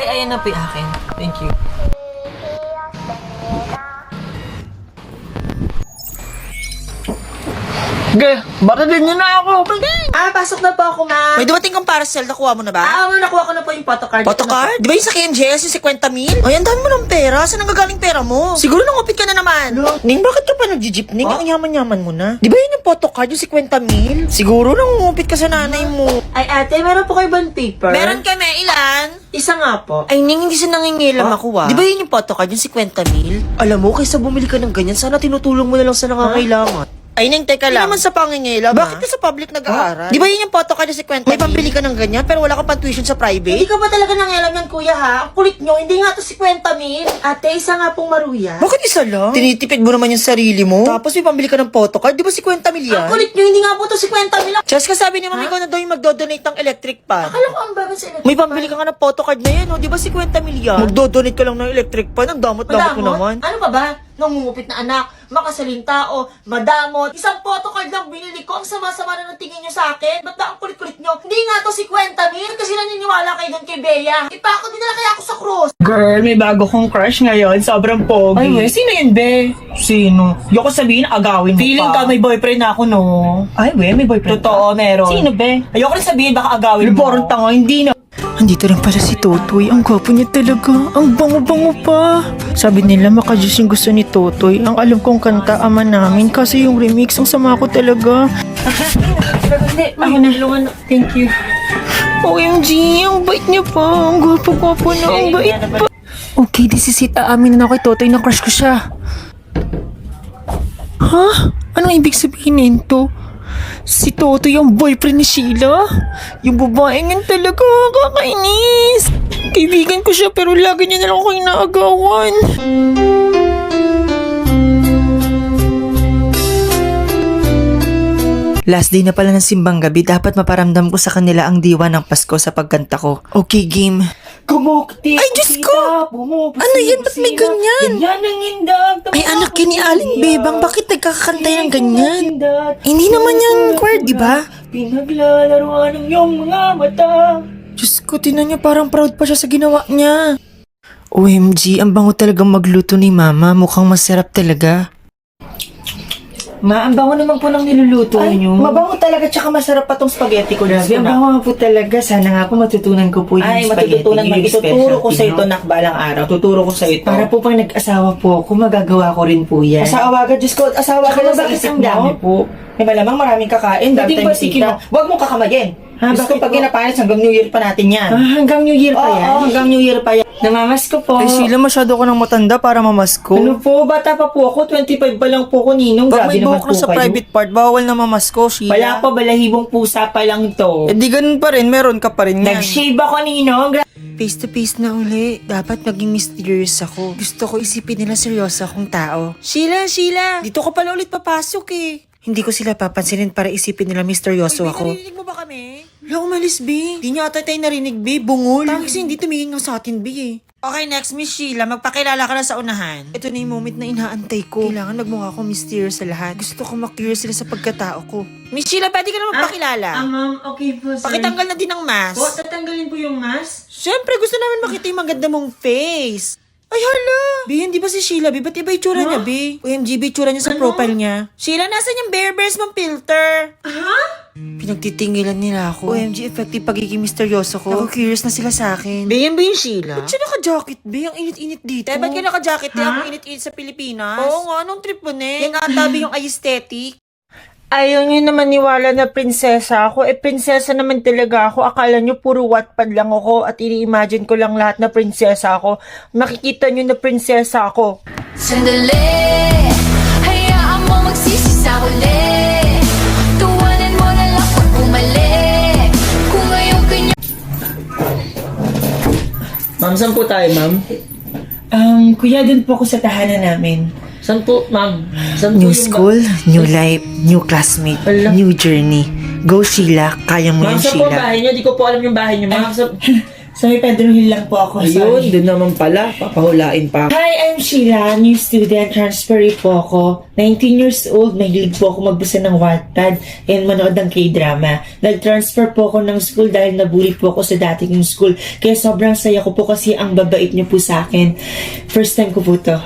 ayan na po yung akin. Thank you. Ge, batadin niyo na ako. Pasok na po ako, ma'am. May dumating kang parcel, nakuha mo na ba? Nakuha ko na po yung photocard. Photocard? Di ba yung sa KMJS, yung 50 mil? Ay, ang dami mo ng pera. Saan ang gagaling pera mo? Siguro nangupit ka na naman. Ning, bakit ka pa nag-jeepning? Ang yaman-yaman mo na. Di ba yun yung photocard, yung 50 mil? Siguro nangungupit ka sa nanay mo. Ay, ate, meron po kayo bang paper? Meron kami, ilan? Isa nga po. Ay, Ning, hindi siya nangingilam ako, Di ba yun yung photocard, yung 50 mil? Alam mo, kaysa bumili ka ng ganyan, sana tinutulong mo na lang sa nangangailangan. Ay, Ning, teka lang. Hindi naman sa pangingilam, Bakit ka sa public nag-aaral? Di ba yun yung photocard yung 50 mil? May pambili ka ng ganyan, pero wala kang pang-tuition sa private? Hindi ka ba talaga nangialam yan, kuya, ha? Ang kulit nyo, hindi nga to 50 mil. Ate, isa nga pong maruya. Bakit isa lang? Tinitipid mo naman yung sarili mo. Tapos may pambili ka ng photocard. Di ba 50 mil yan? Ang kulit nyo, hindi nga po to 50 mil. Just sabi ni Mami ko na daw yung magdodonate ng electric pan. Akala ko ang bagal sa electric. May pambili ka nga ng photocard na yan, oh. Di ba 50 mil yan? Magdodonate ka lang ng electric pan. Ang damot-damot mo naman. Ano pa ba? Nangungupit na anak, makasaling tao, madamot. Isang photocard lang binili ko. Ang sama-sama na ng tingin nyo sa akin. Ba't ba ang kulit-kulit nyo? Hindi nga to 50 mil kasi naniniwala kayo doon kay Bea. Ipako din na kaya ako sa krus. Girl, may bago kong crush ngayon. Sobrang pogi. Ay, sino yun, be? Sino? Yung ko sabihin, agawin mo Feeling pa. ka may boyfriend na ako, no? Ay, may boyfriend Totoo, meron. Sino, be? Ayoko na sabihin, baka agawin mo. Parang tanga, hindi na. Andito lang pala si Totoy. Ang gwapo niya talaga. Ang bango-bango pa. Sabi nila makajus yung gusto ni Totoy. Ang alam kong kanta, Ama Namin. Kasi yung remix, ang sama ko talaga. Hindi, ako na. Thank you. OMG, ang bait niya pa. Ang gwapo-gwapo na. Ang bait pa. Okay, this is it. Aamin na ako kay Totoy na crush ko siya. Ha? Anong ibig sabihin nito? Si Totoy yung boyfriend ni Sheila? Yung babae nga talaga, kakainis. Kaibigan ko siya pero lagi niya na lang ako inaagawan. Last day na pala ng simbang gabi, dapat maparamdam ko sa kanila ang diwa ng Pasko sa pagkanta ko. Okay, game. Kumukti. Ay, Diyos ko! Ano yan? Ba't may ganyan? Yan ang indag. Ay, anak yan ni Aling Bebang, bakit nagkakakantay ng ganyan? Hindi naman yung choir, di ba? Pinaglalaruan ng iyong mga mata. Diyos ko, tinan niya parang proud pa siya sa ginawa niya. OMG, ang bango talagang magluto ni Mama. Mukhang masarap talaga. Ma, ang bango naman po ng niluluto niyo. Mabango talaga tsaka masarap pa tong spaghetti ko. Grabe, ang bango po talaga. Sana nga po matutunan ko po yung Ay, spaghetti. matututunan mo. Yung Ituturo ko sa specialty, ito, no? nak, balang araw. Tuturo ko sa ito. Para po pag nag-asawa po ako, magagawa ko rin po yan. Asawa ka, Diyos ko, asawa ka Tsaka lang sa bakit isip ang mo. dami po? May malamang maraming kakain, dami Hindi tayong ba si bisita. Huwag mong kakamayin. Ha, Diyos ko, bakit pag po? ginapanis, hanggang New Year pa natin yan. Hanggang New Year pa yan? Oo, hanggang New Year pa yan. Namamasko po. Ay, Sheila, masyado ko ng matanda para mamasko. Ano po? Bata pa po ako. 25 pa lang po ako, Ninong. Pag Grabe may naman buhok po na sa kayo. private part, bawal na mamasko, Sheila. Wala pa, balahibong pusa pa lang to. Eh di ganun pa rin, meron ka pa rin yan. Nag-shave ako, Ninong. Face to face na uli. Dapat maging mysterious ako. Gusto ko isipin nila seryoso akong tao. Sheila! Dito ko pala ulit papasok eh. Hindi ko sila papansinin para isipin nila misteryoso ako. Narinig mo ba kami? Wala umalis, B. Di niya ata tayo narinig, B. Bungol. Tangis hindi tumingin nga sa atin, B eh. Okay, next, Miss Sheila. Magpakilala ka na sa unahan. Ito na yung moment na inaantay ko. Kailangan magmukha akong mysterious sa lahat. Gusto ko makurious sila sa pagkatao ko. Miss Sheila, pwede ka na magpakilala. Ma'am, okay po, sir. Pakitanggal na din ang mask. Po, tatanggalin po yung mask? Siyempre, gusto namin makita yung maganda mong face. Ay, hala! B, hindi ba si Sheila, B? Ba't iba itsura niya, B? OMG, B, itsura niya sa profile niya. Sheila, nasan yung Bear Bears mong filter? Pinagtitingilan nila ako. OMG, effective pagiging misteryoso ko. Ako curious na sila sa akin. B, yan ba yung Sheila? Ba't siya naka-jacket, B? Ang init-init dito. Ba't ka naka-jacket? Ang init-init sa Pilipinas? Oo nga, anong trip mo, ne? Yan ata, B, yung aesthetic. Ayaw niyo naman niwala na prinsesa ako. Prinsesa naman talaga ako. Akala niyo puro Wattpad lang ako at ini-imagine ko lang lahat na prinsesa ako. Makikita niyo na prinsesa ako. Sandali, hayaan mo magsisi sa huli. Tuwanan mo na lang pag bumalik. Kung ngayon kanya. Ma'am, saan po tayo, ma'am? Kuya, dun po ako sa tahanan namin. Saan po, ma'am? Saan po New yung school, new life, new classmate, Ala. new journey. Go, Sheila. Kaya mo Ma'am, yan, saan po ang Sheila. bahay niyo? Di ko po alam yung bahay niyo, ma'am. Sa may Pedro Hill lang po ako. Ayun, sorry. doon naman pala. Papahulain pa. Hi, I'm Sheila, new student, transferee po ako. 19 years old, mahilig po ako magbasa ng Wattpad and manood ng K-drama. Nag-transfer po ako ng school dahil nabully po ako sa dati kong school. Kaya sobrang saya ko po kasi ang babait niyo po sa akin. First time ko po to.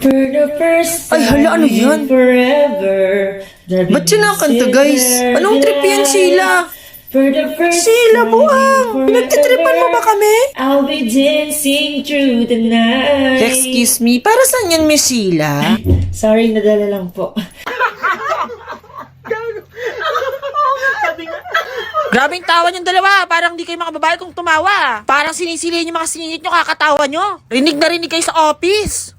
For the first time Ay, hala, ano yan? forever. Ba't siya nakakanta, guys? Anong trip yan, Sheila? For the first Sheila, time buwang! Pinagtitripan mo ba kami? I'll be dancing through the night. Excuse me, para saan yan, Miss Sheila? Sorry, nadala lang po. Grabing tawa niyong dalawa. Parang di kayo mga babae kung tumawa. Parang sinisilihin yung mga siningit nyo, kakatawa nyo. Rinig na rinig kayo sa office.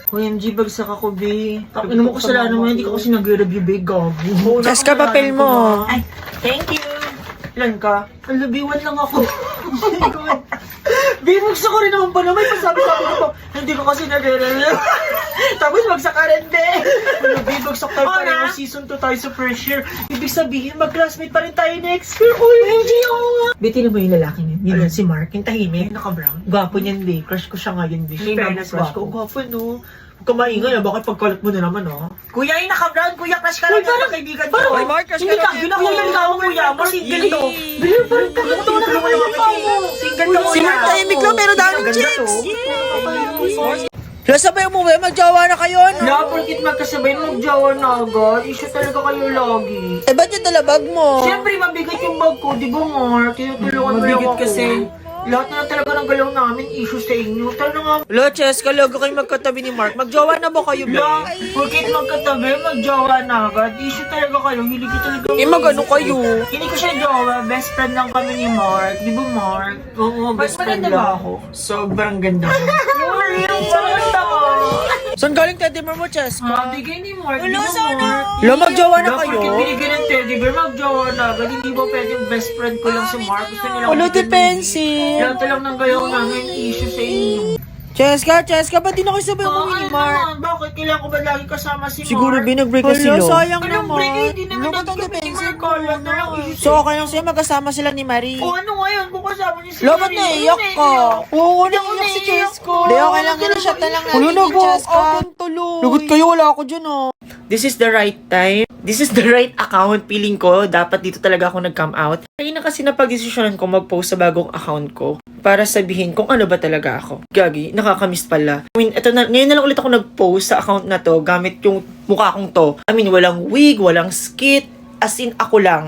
OMG, bagsak ako, be. Ano mo kasalanan mo, hindi ko kasi nag-review, be. Gago. Jessica, papel mo. Ay, thank you. Ilan ka? Ang labiwan lang ako. Be, bagsak ko rin naman pala. May pasabi-sabi ko pa. Hindi ko kasi nag-review. Tapos bagsak ka rin, be. Ano, be, bagsak tayo pa rin. Season 2 tayo sa first year. Ibig sabihin, mag-classmate pa rin tayo next year. OMG, ako nga. Be, tinan mo yung lalaki niya. Yun, si Mark, yung tahimik. Naka-brown. Gwapo niyan, be. Crush ko siya ngayon, be. Fairness, crush ko. Gwapo, no? Huwag ka maingay, bakit pagkalat mo na naman, oh? Kuya, yung naka-brown, kuya, crush ka lang yung kaibigan ko. Ay, Mark, crush ka Hindi lang ka, yun. ginakuyan ka mo, kuya. Mas single to. Bilhin, parang kaganto na naman yung single to, Si Mark tahimik lang, pero daming chicks. Wala sabay umuwi, magjawa na kayo, no? Na, porkit magkasabay magjawa na agad, issue talaga kayo lagi. Eh, ba't yung dalabag mo? Siyempre, mabigat yung bag ko, di ba, Mark? Tinutulungan mo lang ako. Kasi, lahat na talaga ng galaw namin, issue sa inyo. Talaga nga, Wala, Cheska, logo kayo magkatabi ni Mark. Magjawa na ba kayo, be? lang, porkit magkatabi, magjawa na agad, issue talaga kayo, hindi ko talaga. Eh, magano kayo? Hindi ko siya jowa, best friend lang kami ni Mark. Di ba, Mark? Oo, best friend lang ako. Sobrang ganda mo. Sobrang ganda mo. Saan galing teddy bear mo, Cheska? Bigay ni Mark. Wala, sana. Wala, magjawa na kayo? Bakit binigyan ng teddy bear, magjowa na agad. Hindi ba pwedeng best friend ko lang si Mark? Gusto nila Wala, bigyan ng- defensive. Lahat lang ng gayaw namin issue sa inyo. Cheska, ba't di na kayo sabay umuwi ni Ano Mark? naman? Bakit kailangan ko ba lagi kasama si Mark? Siguro, binag-break na sila. Sayang Anong break? Hindi naman Ano ba itong nag-break si defensive Mark? Wala na lang issue So, okay lang sa'yo, magkasama sila ni Marie. O ano ngayon kung kasama niyo si Lobat Marie? na iyak ka. Oo, naiiyak si Chesko. Hindi, okay lang yun. Shot na lang natin ni Cheska. Lugot kayo, wala ako dyan, oh. This is the right time. This is the right account. Feeling ko, dapat dito talaga ako nag-come out. Kaya na kasi napag-desisyonan ko mag-post sa bagong account ko para sabihin kung ano ba talaga ako. Gagi, nakakamiss pala. I mean, ngayon na lang ulit ako nag-post sa account na to gamit yung mukha kong to. I mean, walang wig, walang skit. As in, ako lang.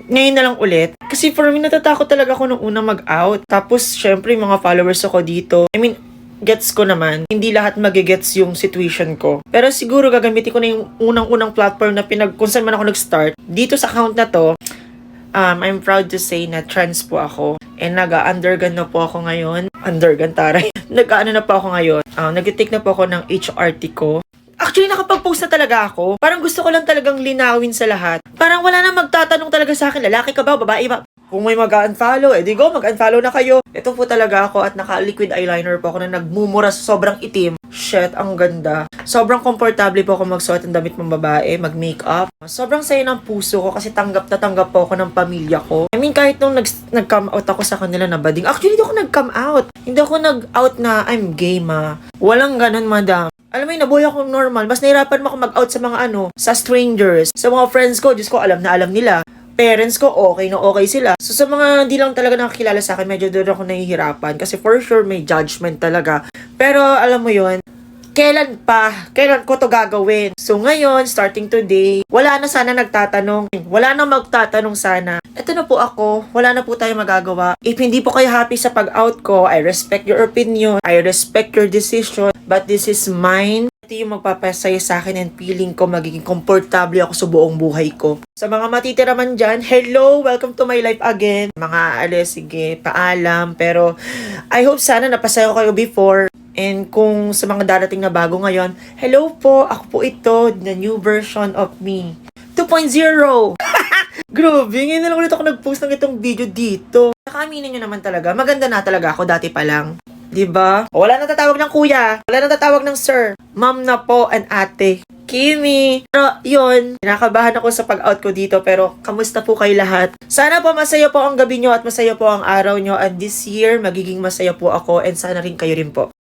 Ngayon na lang ulit. Kasi for me, natatakot talaga ako nung unang mag-out. Tapos, syempre, yung mga followers ako dito. I mean, gets ko naman. Hindi lahat magigets yung situation ko. Pero siguro gagamitin ko na yung unang-unang platform na kung saan man ako nag-start. Dito sa account na to, I'm proud to say na trans po ako. And nag-undergan na po ako ngayon. Undergan, taray. Nag-ano na po ako ngayon. Nag-take na po ako ng HRT ko. Actually, nakapag-post na talaga ako. Parang gusto ko lang talagang linawin sa lahat. Parang wala na magtatanong talaga sa akin, lalaki ka ba, babae ba? Kung may mag-unfollow, edi go, mag-unfollow na kayo. Ito po talaga ako at naka-liquid eyeliner po ako na nagmumura sa sobrang itim. Shit, ang ganda. Sobrang komportable po ako magsuot ng damit ng babae, mag-makeup. Sobrang saya ng puso ko kasi tanggap na tanggap po ako ng pamilya ko. I mean, kahit nung nag-come out ako sa kanila na bading, actually, hindi ako nag-come out. Hindi ako nag-out na I'm gay, ma. Walang ganun, madam. Alam mo yun, nabuhay ako normal. Mas nahirapan mo ako mag-out sa mga sa strangers. Sa mga friends ko, Diyos ko, alam na alam nila. Parents ko, okay na okay sila. So, sa mga di lang talaga nakakilala sa akin, medyo doon ako nahihirapan. Kasi for sure, may judgment talaga. Pero, alam mo yun, kailan ko to gagawin? So, ngayon, starting today, wala na sana nagtatanong. Wala na magtatanong sana. Ito na po ako. Wala na po tayo magagawa. If hindi po kayo happy sa pag-out ko, I respect your opinion. I respect your decision. But this is mine. Ito yung magpapasaya sa akin and feeling ko magiging komportable ako sa buong buhay ko. Sa mga matitira man dyan, hello! Welcome to my life again. Mga sige, paalam. Pero I hope sana napasaya ko kayo before. And kung sa mga darating na bago ngayon, hello po! Ako po ito, the new version of me. 2.0! Grabe, ngayon na lang ulit ako nag-post ng itong video dito. Nakaaminin nyo naman talaga, maganda na talaga ako dati pa lang. Diba? Wala nang tatawag ng kuya. Wala nang tatawag ng sir. Ma'am na po and ate. Kimi. Pero yun, kinakabahan ako sa pag-out ko dito pero kamusta po kayo lahat? Sana po masaya po ang gabi nyo at masaya po ang araw nyo, and this year magiging masaya po ako and sana rin kayo rin po.